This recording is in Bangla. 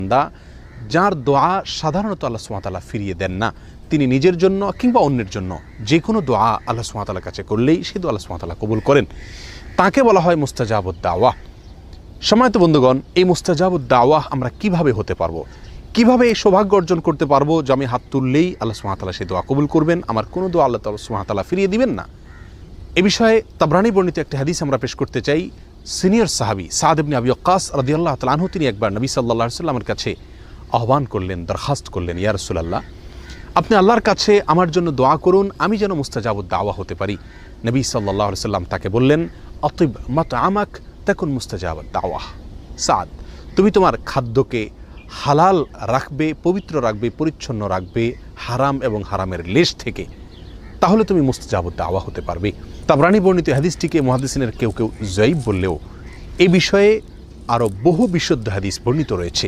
বান্দা যার দোয়া সাধারণত আল্লাহ সুবহানাহু ওয়া তাআলা ফিরিয়ে দেন না, তিনি নিজের জন্য কিংবা অন্যের জন্য যে কোনো দোয়া আল্লাহ সুবহানাহু ওয়া তাআলার কাছে করলেই সে দোয়া আল্লাহ সুবহানাহু ওয়া তাআলা কবুল করেন। তাকে বলা হয় মুস্তাজাবুদ দাওয়া। সম্মানিত বন্ধুগণ, এই মুস্তাজাবুদ দাওয়া আমরা কিভাবে হতে পারবো, কিভাবে এই সৌভাগ্য অর্জন করতে পারবো যে আমি হাত তুললেই আল্লাহ সুবহানাহু ওয়া তাআলা সেই দোয়া কবুল করবেন, আমার কোনো দোয়া আল্লাহ সুবহানাহু ওয়া তাআলা ফিরিয়ে দিবেন না? এ বিষয়ে তাবরানী বর্ণিত একটি হাদিস আমরা পেশ করতে চাই। সিনিয়র সাহাবী সাদ ইবনে আবি ওয়াক্কাস রাদিয়াল্লাহু তাআলা আনহু তিনি একবার নবী সাল্লাল্লাহু আলাইহি ওয়াসাল্লামের কাছে আহ্বান করলেন, দরখাস্ত করলেন, ইয়া রাসূলুল্লাহ, আপনি আল্লাহর কাছে আমার জন্য দোয়া করুন, আমি যেন মুস্তাজাবুদ দাওয়া হতে পারি। নবী সাল্লাল্লাহু আলাইহি ওয়াসাল্লাম তাকে বললেন, আতিব মাতআমাক তাকুন মুস্তাজাবুদ দাওয়া। সাদ, তুমি তোমার খাদ্যকে হালাল রাখবে, পবিত্র রাখবে, পরিচ্ছন্ন রাখবে হারাম এবং হারামের লেশ থেকে, তাহলে তুমি মুস্তাজাবুদ দাওয়া হতে পারবে। তাবরানী বর্ণিত হাদিসটিকে মুহাদ্দিসিনের কেউ কেউ যায়ীফ বললেও এই বিষয়ে আরও বহু বিশুদ্ধ হাদিস বর্ণিত রয়েছে।